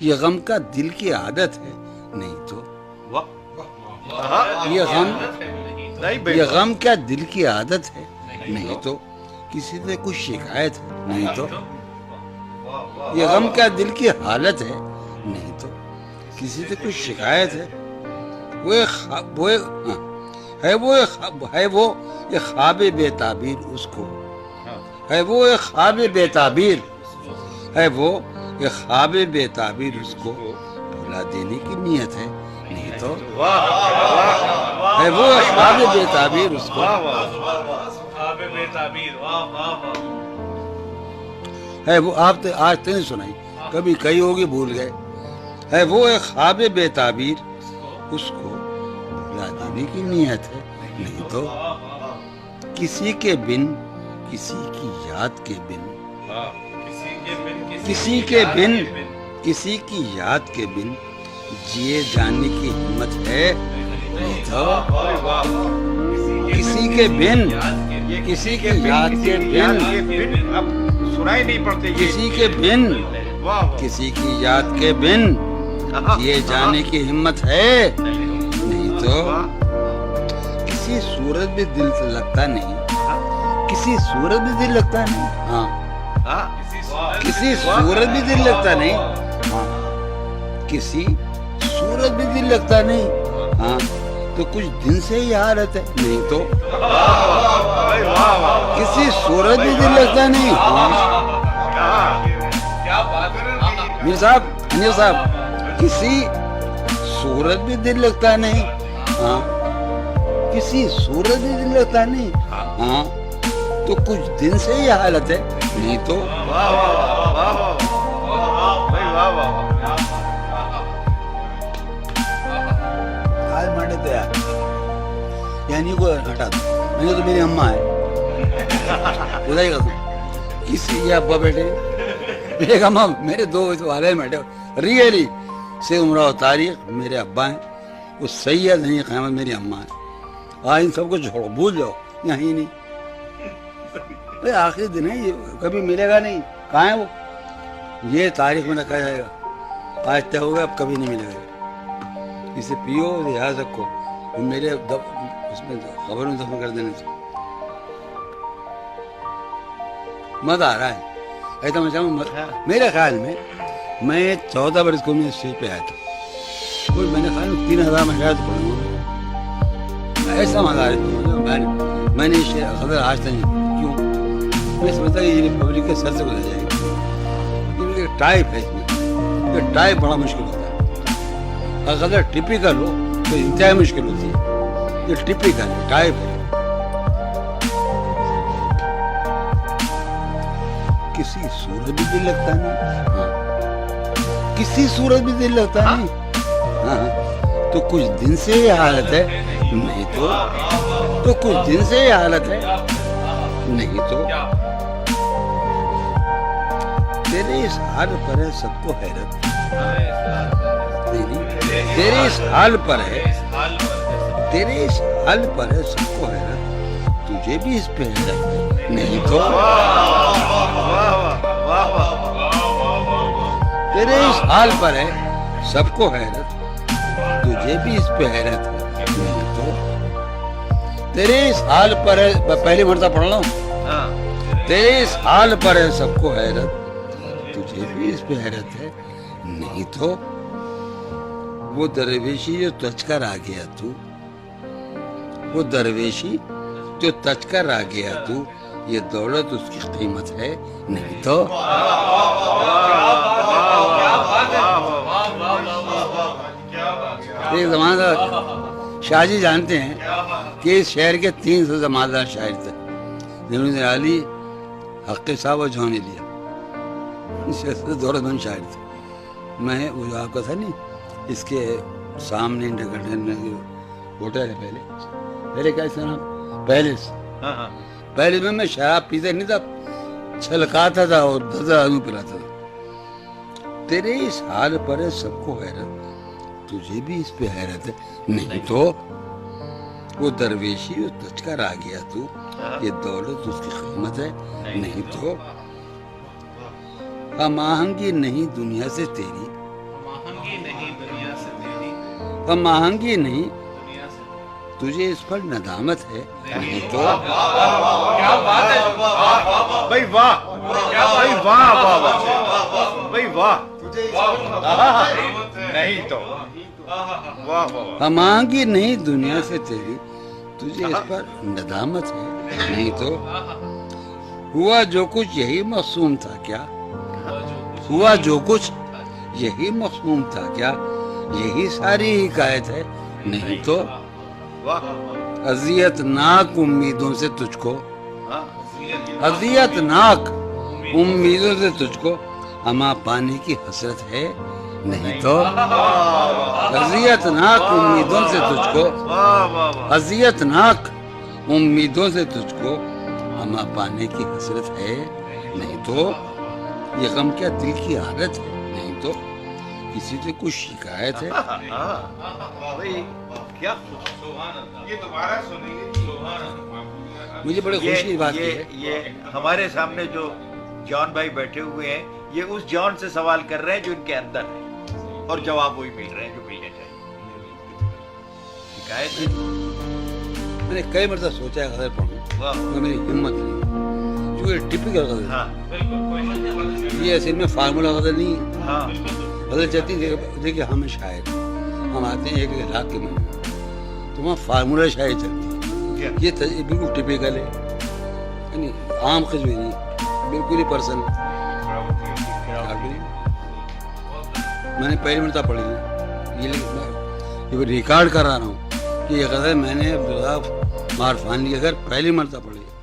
یہ غم کا دل کی عادت ہے نہیں تو یہ غم کیا دل کی عادت ہے نہیں تو کسی سے کچھ شکایت ہے نہیں تو یہ غم کیا دل کی حالت ہے نہیں تو کسی سے کچھ شکایت ہے وہ ایک خواب بے تعبیر اس کو ہے وہ ایک خواب بے تعبیر ہے وہ ایک خواب بے تعبیر اس کو بھلا دینے کی نیت ہے نہیں تو ہے وہ ایک خواب بے تعبیر اس کو ہے وہ آپ آج تین سنائی کبھی کئی ہوگی بھول گئے ہے وہ ایک خواب بے تعبیر اس کو بھلا دینے کی نیت ہے نہیں تو کسی کے بن کسی کی یاد کے بن کسی کے بن کسی کی یاد کے بن جیے جانے کی ہمت ہے نہیں تو کسی کے بن کسی کی یاد کے بن سنائی نہیں پڑتے کسی کے بن کسی کی یاد کے بن جیے جانے کی ہمت ہے نہیں تو کسی صورت بھی دل سے لگتا نہیں کسی صورت بھی دل لگتا نہیں ہاں کسی صورت بھی دل لگتا نہیں ہاں کسی صورت بھی دل لگتا نہیں ہاں تو کچھ دن سے ہی حالت ہے نہیں تو کسی صورت بھی دل لگتا نہیں میر صاحب انیر صاحب کسی صورت بھی دل لگتا نہیں ہاں کسی صورت بھی دل لگتا نہیں ہاں تو کچھ دن سے ہی حالت ہے نہیں تو آج مانڈے تو یار یعنی کو ہٹا دو میں نے تو میری اماں ہے بتائیے گا کسی یہ ابا بیٹے ایک اماں میرے دو والے بیٹھے ریئلی سے عمرہ و تاریخ میرے ابا ہیں وہ سید نہیں قیامت میری اماں ہے آج ان سب کو چھوڑو بھول جاؤ یہیں نہیں بھائی آخری دن ہے یہ کبھی ملے گا نہیں کہاں ہے وہ یہ تاریخ میں رکھا جائے گا آج طے ہو گیا اب کبھی نہیں ملے گا اسے پیو یاد رکھو میرے اس میں خبر میں دفن کر دینے سے مزہ آ رہا ہے ایسا میں چاہوں میرے خیال میں 14 برس کو میں اسٹیج پہ آیا تھا کوئی میں نے خیال میں 3000 میں شاید پڑھوں گا ایسا مزہ آ رہا ہے میں نے خبر آج تک نہیں کیوں میں سمجھتا کہ یہ پبلک کے سر سے گزر جائے گا یہ ٹائپ ہے اس میں یہ ٹائپ بڑا مشکل ہوتا ہے اگر ٹپیکل ہو تو انتہائی مشکل ہوتی ہے یہ ٹپیکل ہے ٹائپ ہے کسی صورت بھی دل لگتا نہیں کسی صورت بھی دل لگتا نہیں تو کچھ دن سے یہ حالت ہے نہیں تو کچھ دن سے یہ حالت ہے نہیں تو تیرے اس حال پر ہے سب کو حیرت تیرے اس حال پر ہے تیرے اس حال پر ہے سب کو حیرت تجھے بھی اس پہ حیرت نہیں تو تیرے اس حال پر ہے سب کو حیرت تجھے بھی اس پہ حیرت ہے نہیں تو تیرے اس حال پر ہے پہلی مرتبہ پڑھ لوں تیرے اس حال پر ہے سب کو حیرت تجھے بھی اس پہ حیرت ہے نہیں تو وہ درویشی جو تج کر آ گیا تو وہ درویشی جو تج کر آ گیا تو یہ دولت اس کی قیمت ہے نہیں تو ایک زمانہ شاہ جی جانتے ہیں کہ اس شہر کے 300 زماندار شاعر تھے جنہوں نے علی حق صاحب اور جوانی لیا دولت مند شاعر تھے میں وہ جو آپ کا تھا نہیں اس کے سامنے ہوٹل ہے پہلے کیا اس کا پیلس میں شراب پیتے نہیں تھا چھلکاتا تھا اور 10,000 آدمی پلاتا تھا تیرے اس حال پر ہے سب کو حیرت تجھے بھی اس پہ حیرت ہے نہیں تو وہ درویشی جو تج کر آ گیا تو یہ دولت اس کی قیمت ہے نہیں تو ہم آہنگی نہیں دنیا سے تیری ہم آہنگی نہیں تجھے اس پر ندامت ہے نہیں تو کیا بات ہے بھائی واہ بھائی واہ واہ واہ بھائی واہ نہیں تو واہ واہ ہم آہنگی نہیں دنیا سے تیری تجھے اس پر ندامت ہے نہیں تو ہوا جو کچھ یہی معصوم تھا کیا ہوا جو کچھ یہی معصوم تھا کیا یہی ساری حکایت ہے نہیں تو اذیت ناک امیدوں سے تجھ کو اذیت ناک امیدوں سے تجھ کو اما پانے کی حسرت ہے نہیں تو اذیت ناک امیدوں سے تجھ کو اذیت ناک امیدوں سے تجھ کو اما پانے کی حسرت ہے نہیں تو یہ غم کیا دل کی حالت ہے نہیں تو کسی سے کچھ شکایت ہے کیا یہ دوبارہ سنیں مجھے بڑی خوشی کی بات ہے یہ ہمارے سامنے جو جان بھائی بیٹھے ہوئے ہیں یہ اس جان سے سوال کر رہے ہیں جو ان کے اندر ہے اور جواب وہی مل رہے ہیں جو ملنے چاہیے شکایت ہے میں نے کئی مرتبہ سوچا ہے غزل پڑھوں مگر میری ہمت نہیں کیونکہ ٹپکل غزل ہے یہ اصل میں فارمولا غزل نہیں ہے غزل چاہتی ہے دیکھیے ہم شاعر ہم آتے ہیں ایک علاقے میں تو وہاں فارمولا شاعری چلتی ہے یہ بالکل ٹپکل ہے یعنی عام قسم نہیں بالکل ہی پرسن میں نے پہلی مرتبہ پڑھی ہے یہ ریکارڈ کر رہا ہوں کہ یہ غزل میں نے عبدالغفار مارفانی کے گھر پہلی مرتبہ پڑھی ہے